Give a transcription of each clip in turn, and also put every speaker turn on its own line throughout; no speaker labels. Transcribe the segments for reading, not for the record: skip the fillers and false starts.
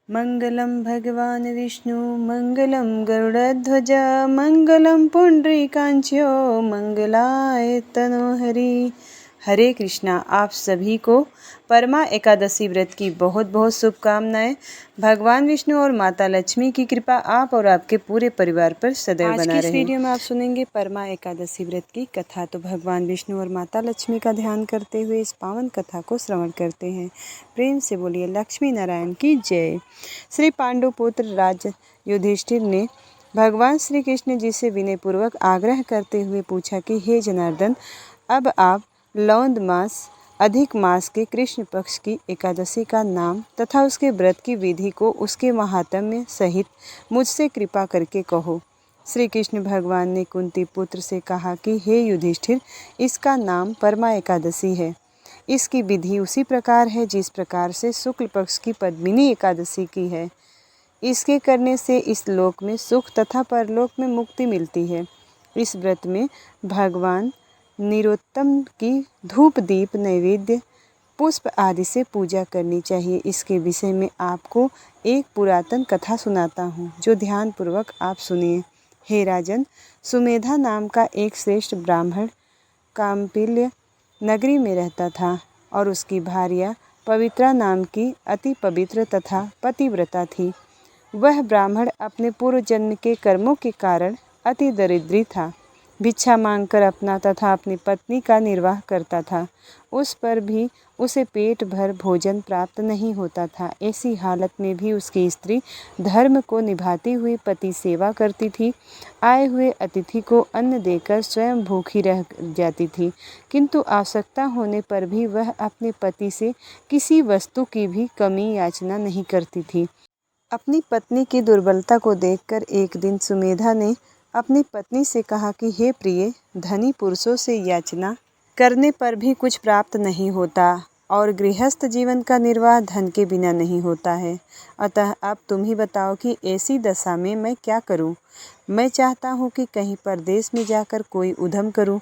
मंगलम भगवान विष्णु मंगलम गरुड़ध्वज मंगलम पुंडरीकांच्यो मंगलाय तनोहरि। हरे कृष्णा। आप सभी को परमा एकादशी व्रत की बहुत बहुत शुभकामनाएं। भगवान विष्णु और माता लक्ष्मी की कृपा आप और आपके पूरे परिवार पर सदैव बना रहे। आज की इस वीडियो में आप सुनेंगे परमा एकादशी व्रत की कथा। तो भगवान विष्णु और माता लक्ष्मी का ध्यान करते हुए इस पावन कथा को श्रवण करते हैं। प्रेम से बोलिए लक्ष्मी नारायण की जय। श्री पांडु पुत्र राज युधिष्ठिर ने भगवान श्री कृष्ण जी से विनयपूर्वक आग्रह करते हुए पूछा कि हे जनार्दन, अब आप लौंद मास अधिक मास के कृष्ण पक्ष की एकादशी का नाम तथा उसके व्रत की विधि को उसके महात्म्य सहित मुझसे कृपा करके कहो। श्री कृष्ण भगवान ने कुंती पुत्र से कहा कि हे युधिष्ठिर, इसका नाम परमा एकादशी है। इसकी विधि उसी प्रकार है जिस प्रकार से शुक्ल पक्ष की पद्मिनी एकादशी की है। इसके करने से इस लोक में सुख तथा परलोक में मुक्ति मिलती है। इस व्रत में भगवान निरोत्तम की धूप दीप नैवेद्य पुष्प आदि से पूजा करनी चाहिए। इसके विषय में आपको एक पुरातन कथा सुनाता हूँ, जो ध्यानपूर्वक आप सुनिए। हे राजन, सुमेधा नाम का एक श्रेष्ठ ब्राह्मण काम्पिल्य नगरी में रहता था और उसकी भार्या पवित्रा नाम की अति पवित्र तथा पतिव्रता थी। वह ब्राह्मण अपने पूर्व जन्म के कर्मों के कारण अति दरिद्री था। भिक्षा मांगकर अपना तथा अपनी पत्नी का निर्वाह करता था। उस पर भी उसे पेट भर भोजन प्राप्त नहीं होता था। ऐसी हालत में भी उसकी स्त्री धर्म को निभाती हुई पति सेवा करती थी। आए हुए अतिथि को अन्न देकर स्वयं भूखी रह जाती थी, किंतु आवश्यकता होने पर भी वह अपने पति से किसी वस्तु की भी कमी याचना नहीं करती थी। अपनी पत्नी की दुर्बलता को देखकर एक दिन सुमेधा ने अपनी पत्नी से कहा कि हे प्रिय, धनी पुरुषों से याचना करने पर भी कुछ प्राप्त नहीं होता और गृहस्थ जीवन का निर्वाह धन के बिना नहीं होता है। अतः अब तुम ही बताओ कि ऐसी दशा में मैं क्या करूं? मैं चाहता हूं कि कहीं परदेश में जाकर कोई उद्यम करूं।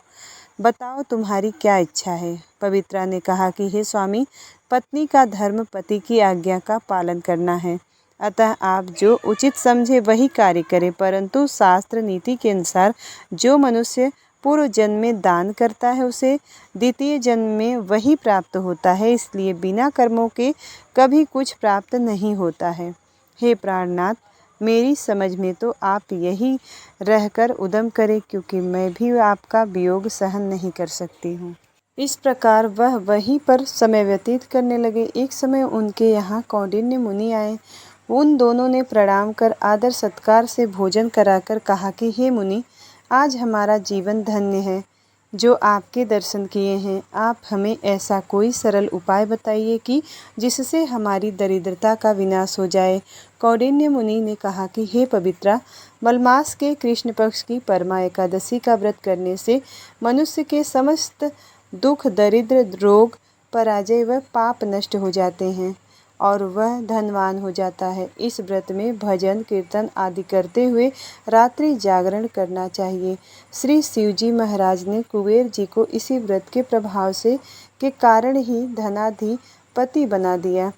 बताओ तुम्हारी क्या इच्छा है? पवित्रा ने कहा कि हे स्वामी, पत्नी का धर्म पति की आज्ञा का पालन करना है। अतः आप जो उचित समझे वही कार्य करें, परंतु शास्त्र नीति के अनुसार जो मनुष्य पूर्व जन्म में दान करता है उसे द्वितीय जन्म में वही प्राप्त होता है। इसलिए बिना कर्मों के कभी कुछ प्राप्त नहीं होता है। हे प्राणनाथ, मेरी समझ में तो आप यही रहकर उद्यम करें, क्योंकि मैं भी आपका वियोग सहन नहीं कर सकती हूँ। इस प्रकार वह वहीं पर समय व्यतीत करने लगे। एक समय उनके यहाँ कौंडिन्य मुनि आए। उन दोनों ने प्रणाम कर आदर सत्कार से भोजन कराकर कहा कि हे मुनि, आज हमारा जीवन धन्य है जो आपके दर्शन किए हैं। आप हमें ऐसा कोई सरल उपाय बताइए कि जिससे हमारी दरिद्रता का विनाश हो जाए। कौंडिन्य मुनि ने कहा कि हे पवित्रा, मलमास के कृष्ण पक्ष की परमा एकादशी का व्रत करने से मनुष्य के समस्त दुख, दरिद्र, रोग, पराजय व पाप नष्ट हो जाते हैं और वह धनवान हो जाता है। इस व्रत में भजन कीर्तन आदि करते हुए रात्रि जागरण करना चाहिए। श्री शिवजी महाराज ने कुबेर जी को इसी व्रत के प्रभाव से के कारण ही धनाधिपति बना दिया।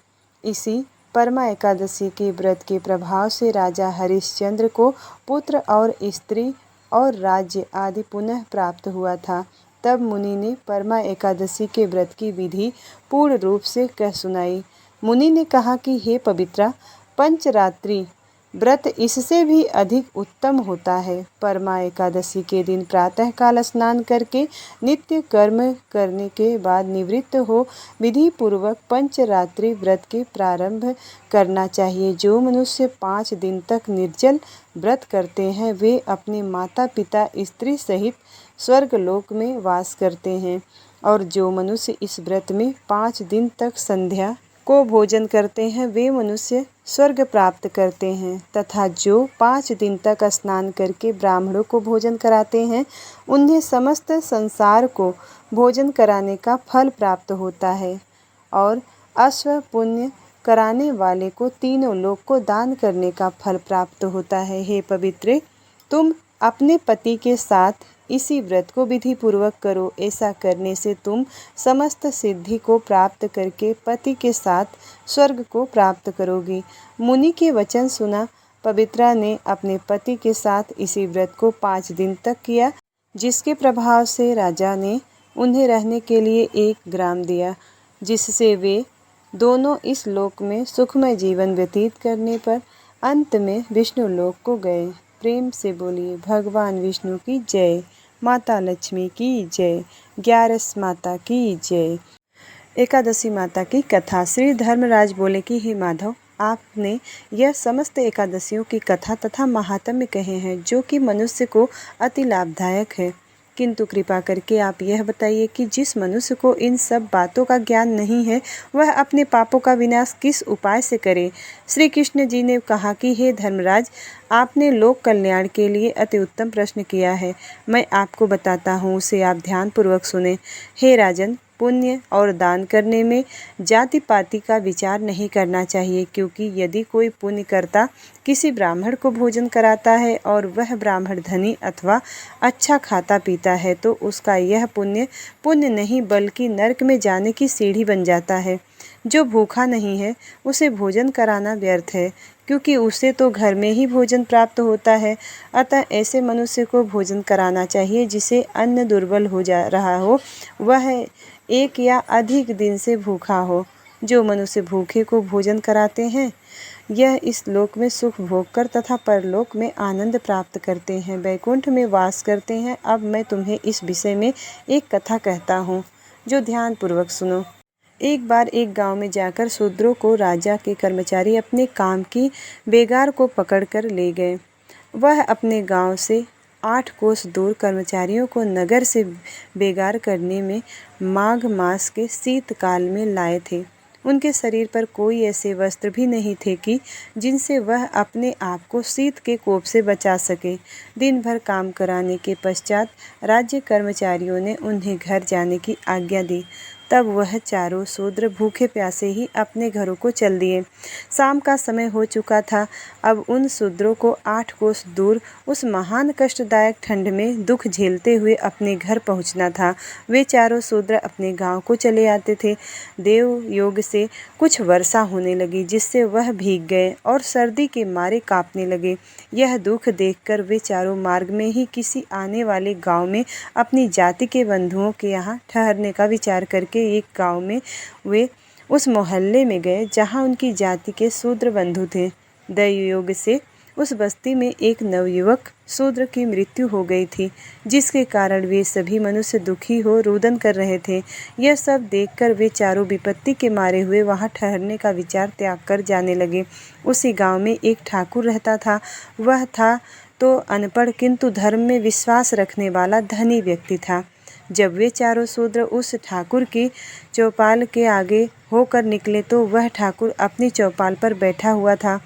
इसी परमा एकादशी के व्रत के प्रभाव से राजा हरिश्चंद्र को पुत्र और स्त्री और राज्य आदि पुनः प्राप्त हुआ था। तब मुनि ने परमा एकादशी के व्रत की विधि पूर्ण रूप से कह सुनाई। मुनि ने कहा कि हे पवित्रा, पंचरात्रि व्रत इससे भी अधिक उत्तम होता है। परमा एकादशी के दिन प्रातः काल स्नान करके नित्य कर्म करने के बाद निवृत्त हो विधि पूर्वक पंचरात्रि व्रत के प्रारंभ करना चाहिए। जो मनुष्य 5 दिन तक निर्जल व्रत करते हैं वे अपने माता पिता स्त्री सहित स्वर्गलोक में वास करते हैं, और जो मनुष्य इस व्रत में 5 दिन तक संध्या को भोजन करते हैं वे मनुष्य स्वर्ग प्राप्त करते हैं, तथा जो 5 दिन तक स्नान करके ब्राह्मणों को भोजन कराते हैं उन्हें समस्त संसार को भोजन कराने का फल प्राप्त होता है, और अश्व पुण्य कराने वाले को तीनों लोक को दान करने का फल प्राप्त होता है। हे पवित्रे, तुम अपने पति के साथ इसी व्रत को विधि पूर्वक करो। ऐसा करने से तुम समस्त सिद्धि को प्राप्त करके पति के साथ स्वर्ग को प्राप्त करोगी। मुनि के वचन सुना पवित्रा ने अपने पति के साथ इसी व्रत को 5 दिन तक किया, जिसके प्रभाव से राजा ने उन्हें रहने के लिए 1 ग्राम दिया, जिससे वे दोनों इस लोक में सुखमय जीवन व्यतीत करने पर अंत में विष्णु लोक को गए। प्रेम से बोलिए भगवान विष्णु की जय, माता लक्ष्मी की जय, 11 माता की जय। एकादशी माता की कथा। श्री धर्मराज बोले कि हे माधव, आपने यह समस्त एकादशियों की कथा तथा महात्म्य कहे हैं जो कि मनुष्य को अति लाभदायक है, किंतु कृपा करके आप यह बताइए कि जिस मनुष्य को इन सब बातों का ज्ञान नहीं है वह अपने पापों का विनाश किस उपाय से करे। श्री कृष्ण जी ने कहा कि हे धर्मराज, आपने लोक कल्याण के लिए अति उत्तम प्रश्न किया है। मैं आपको बताता हूँ, उसे आप ध्यान पूर्वक सुने। हे राजन, पुण्य और दान करने में जाति पाति का विचार नहीं करना चाहिए, क्योंकि यदि कोई पुण्य करता किसी ब्राह्मण को भोजन कराता है और वह ब्राह्मण धनी अथवा अच्छा खाता पीता है तो उसका यह पुण्य नहीं बल्कि नरक में जाने की सीढ़ी बन जाता है। जो भूखा नहीं है उसे भोजन कराना व्यर्थ है, क्योंकि उसे तो घर में ही भोजन प्राप्त होता है। अतः ऐसे मनुष्य को भोजन कराना चाहिए जिसे अन्न दुर्बल हो जा रहा हो, वह 1 या अधिक दिन से भूखा हो। जो मनुष्य भूखे को भोजन कराते हैं यह इस लोक में सुख भोग कर तथा परलोक में आनंद प्राप्त करते हैं, वैकुंठ में वास करते हैं। अब मैं तुम्हें इस विषय में एक कथा कहता हूँ, जो ध्यान पूर्वक सुनो। एक बार एक गांव में जाकर शूद्रों को राजा के कर्मचारी अपने काम की बेगार को पकड़कर ले गए। वह अपने गांव से 8 कोस दूर कर्मचारियों को नगर से बेगार करने में माघ मास के शीतकाल में लाए थे। उनके शरीर पर कोई ऐसे वस्त्र भी नहीं थे कि जिनसे वह अपने आप को शीत के कोप से बचा सके। दिन भर काम कराने के पश्चात राज्य कर्मचारियों ने उन्हें घर जाने की आज्ञा दी। तब वह चारों शूद्र भूखे प्यासे ही अपने घरों को चल दिए। शाम का समय हो चुका था। अब उन शूद्रों को 8 कोस दूर उस महान कष्टदायक ठंड में दुख झेलते हुए अपने घर पहुंचना था। वे चारों शूद्र अपने गांव को चले आते थे। देव योग से कुछ वर्षा होने लगी, जिससे वह भीग गए और सर्दी के मारे कांपने लगे। यह दुख देखकर वे चारों मार्ग में ही किसी आने वाले गांव में अपनी जाति के बंधुओं के यहाँ ठहरने का विचार करके एक गांव में वे उस मोहल्ले में गए जहां उनकी जाति के शूद्र बंधु थे। दैवयोग से उस बस्ती में एक नवयुवक शूद्र की मृत्यु हो गई थी, जिसके कारण वे सभी मनुष्य दुखी हो रुदन कर रहे थे। यह सब देखकर वे चारों विपत्ति के मारे हुए वहां ठहरने का विचार त्याग कर जाने लगे। उसी गांव में एक ठाकुर रहता था। वह था तो अनपढ़, किंतु धर्म में विश्वास रखने वाला धनी व्यक्ति था। जब वे चारों शूद्र उस ठाकुर की चौपाल के आगे होकर निकले तो वह ठाकुर अपनी चौपाल पर बैठा हुआ था।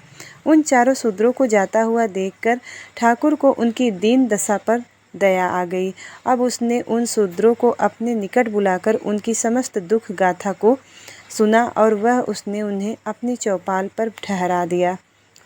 उन चारों शूद्रों को जाता हुआ देखकर ठाकुर को उनकी दीन दशा पर दया आ गई। अब उसने उन शूद्रों को अपने निकट बुलाकर उनकी समस्त दुख गाथा को सुना और उसने उन्हें अपनी चौपाल पर ठहरा दिया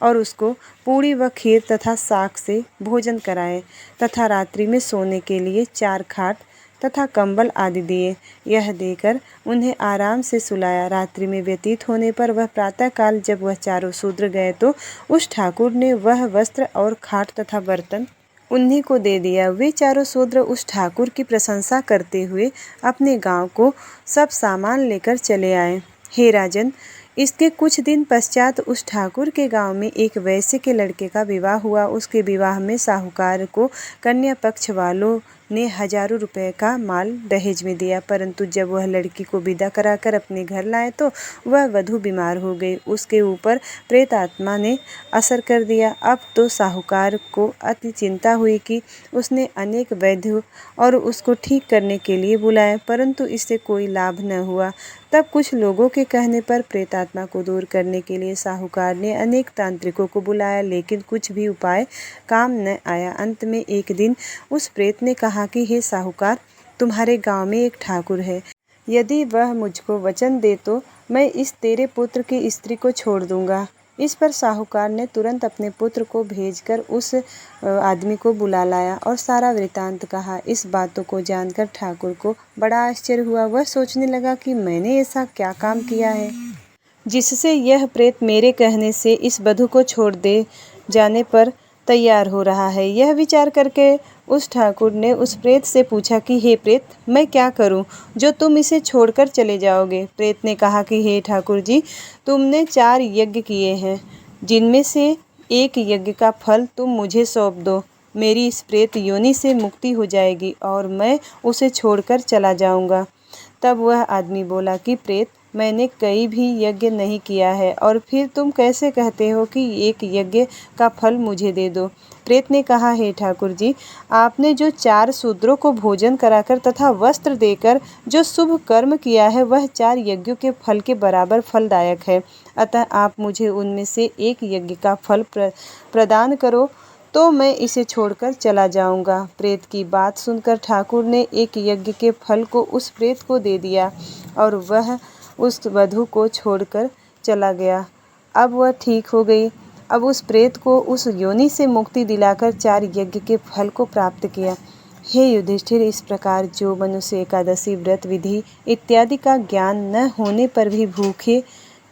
और उसको पूड़ी व खीर तथा साग से भोजन कराए तथा रात्रि में सोने के लिए 4 खाट तथा कंबल आदि दिए। यह देकर उन्हें आराम से सुलाया। रात्रि में व्यतीत होने पर वह प्रातःकाल जब वह चारों शूद्र गए तो उस ठाकुर ने वह वस्त्र और खाट तथा बर्तन उन्हीं को दे दिया। वे चारों शूद्र उस ठाकुर की प्रशंसा करते हुए अपने गांव को सब सामान लेकर चले आए। हे राजन, इसके कुछ दिन पश्चात उस ठाकुर के गांव में एक वैश्य के लड़के का विवाह हुआ। उसके विवाह में साहूकार को कन्या पक्ष वालों ने हजारों रुपए का माल दहेज में दिया, परंतु जब वह लड़की को विदा कराकर अपने घर लाए तो वह वधू बीमार हो गई। उसके ऊपर प्रेत आत्मा ने असर कर दिया। अब तो साहूकार को अति चिंता हुई कि उसने अनेक वैद्यों और उसको ठीक करने के लिए बुलाए, परंतु इससे कोई लाभ न हुआ। तब कुछ लोगों के कहने पर प्रेतात्मा को दूर करने के लिए साहूकार ने अनेक तांत्रिकों को बुलाया, लेकिन कुछ भी उपाय काम न आया। अंत में एक दिन उस प्रेत ने कहा कि हे साहूकार, तुम्हारे गांव में एक ठाकुर है। यदि वह मुझको वचन दे तो मैं इस तेरे पुत्र की स्त्री को छोड़ दूंगा। इस पर साहूकार ने तुरंत अपने पुत्र को भेजकर उस आदमी को बुला लाया और सारा वृतांत कहा। इस बातों को जानकर ठाकुर को बड़ा आश्चर्य हुआ। वह सोचने लगा कि मैंने ऐसा क्या काम किया है जिससे यह प्रेत मेरे कहने से इस बधू को छोड़ दे जाने पर तैयार हो रहा है। यह विचार करके उस ठाकुर ने उस प्रेत से पूछा कि हे प्रेत, मैं क्या करूं जो तुम इसे छोड़कर चले जाओगे। प्रेत ने कहा कि हे ठाकुर जी, तुमने 4 यज्ञ किए हैं, जिनमें से एक यज्ञ का फल तुम मुझे सौंप दो। मेरी इस प्रेत योनि से मुक्ति हो जाएगी और मैं उसे छोड़कर चला जाऊंगा। तब वह आदमी बोला कि प्रेत, मैंने कई भी यज्ञ नहीं किया है और फिर तुम कैसे कहते हो कि एक यज्ञ का फल मुझे दे दो। प्रेत ने कहा, हे ठाकुर जी, आपने जो 4 शूद्रों को भोजन कराकर तथा वस्त्र देकर जो शुभ कर्म किया है वह 4 यज्ञों के फल के बराबर फलदायक है। अतः आप मुझे उनमें से एक यज्ञ का फल प्रदान करो तो मैं इसे छोड़कर चला जाऊंगा। प्रेत की बात सुनकर ठाकुर ने एक यज्ञ के फल को उस प्रेत को दे दिया और वह उस वधू को छोड़कर चला गया। अब वह ठीक हो गई। अब उस प्रेत को उस योनि से मुक्ति दिलाकर 4 यज्ञ के फल को प्राप्त किया। हे युधिष्ठिर, इस प्रकार जो मनुष्य एकादशी, व्रत विधि इत्यादि का ज्ञान न होने पर भी भूखे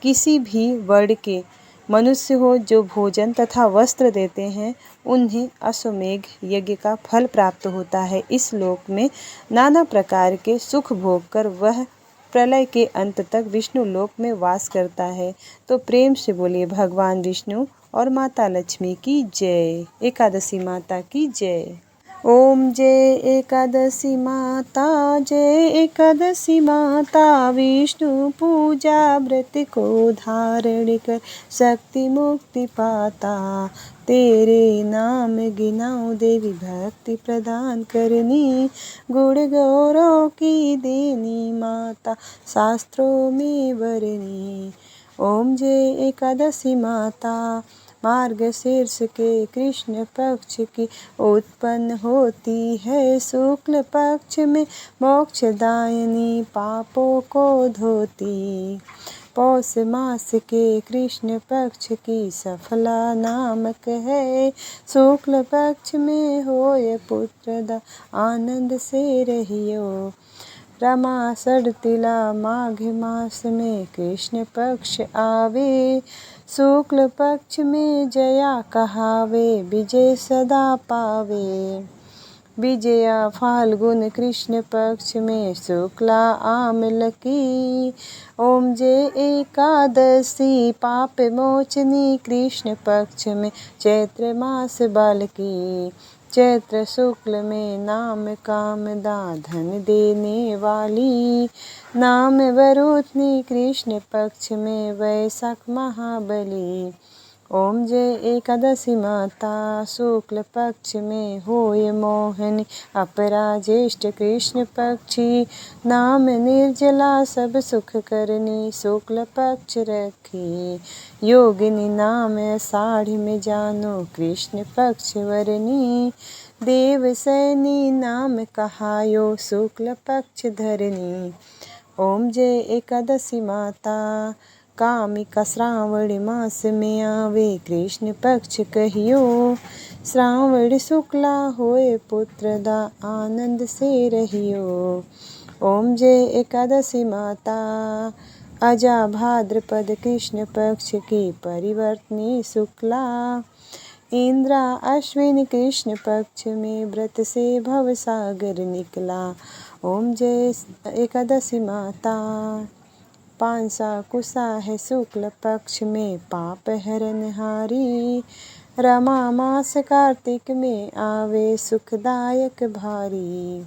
किसी भी वर्ण के मनुष्य हो, जो भोजन तथा वस्त्र देते हैं, उन्हें अश्वमेघ यज्ञ का फल प्राप्त होता है। इस लोक में नाना प्रकार के सुख भोग कर वह प्रलय के अंत तक विष्णु लोक में वास करता है। तो प्रेम से बोलिए भगवान विष्णु और माता लक्ष्मी की जय। एकादशी माता की जय। ओम जय एकादशी माता, जय एकादशी माता। विष्णु पूजा व्रत को धारण कर शक्ति मुक्ति पाता। तेरे नाम गिनाऊं देवी भक्ति प्रदान करनी। गुण गौरव की देनी माता शास्त्रों में वरनी। ओम जय एकादशी माता। मार्गशीर्ष के कृष्ण पक्ष की उत्पन्न होती है। शुक्ल पक्ष में मोक्षदायिनी पापों को धोती। पौष मास के कृष्ण पक्ष की सफला नामक है। शुक्ल पक्ष में होय पुत्रदा आनंद से रहियो। रमा षडतिला माघ मास में कृष्ण पक्ष आवे। शुक्ल पक्ष में जया कहावे, विजय सदा पावे। विजया फाल्गुन कृष्ण पक्ष में शुक्ला आमल की। ओम जय एकादशी पाप मोचनी कृष्ण पक्ष में चैत्र मास बाल की। चैत्र शुक्ल में नाम कामदा धन देने वाली। नाम वरुथनी कृष्ण पक्ष में वैशाख महाबली। ओम जय एकादशी माता। शुक्ल पक्ष में होय मोहनी अपराजेष्ठ कृष्ण पक्षी। नाम निर्जला सब सुख करनी शुक्ल पक्ष रखी। योगिनी नाम आषाढ़ में जानो कृष्ण पक्ष वरनी। देवसैनी नाम कहायो शुक्ल पक्ष धरनी। ओम जय एकादशी माता। कामिका श्रावण मास में आवे कृष्ण पक्ष कहियो। श्रावण शुक्ला होए पुत्रदा आनंद से रहियो। ओम जय एकादशी माता। अजा भाद्रपद कृष्ण पक्ष की परिवर्तनी शुक्ला। इंद्रा अश्विन कृष्ण पक्ष में व्रत से भवसागर निकला। ओम जय एकादशी माता। पांसा कुसा है शुक्ल पक्ष में पाप हरणहारी। रमा मास कार्तिक में आवे सुखदायक भारी।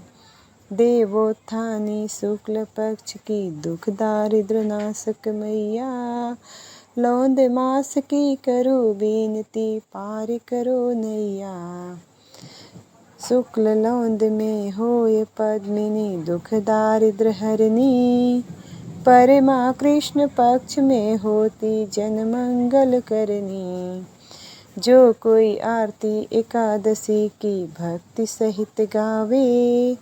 देवोत्थानी शुक्ल पक्ष की दुख दारिद्र नाशक मैया। लौंद मास की करो बेनती पार करो नैया। शुक्ल लौंद में होय पद्मिनी दुख दारिद्र हरनी। परमा कृष्ण पक्ष में होती जन मंगल करनी। जो कोई आरती एकादशी की भक्ति सहित गावे।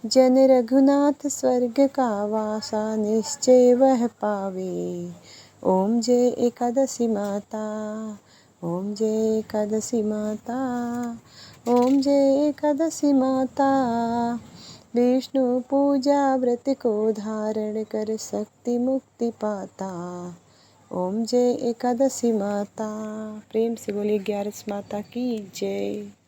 जन रघुनाथ स्वर्ग का वासा निश्चय वह पावे। ओम जय एकादशी माता, ओम जय एकादशी माता, ओम जय एकादशी माता। विष्णु पूजा व्रत को धारण कर शक्ति मुक्ति पाता। ओम जय एकादशी माता। प्रेम से बोलिए 11 माता की जय।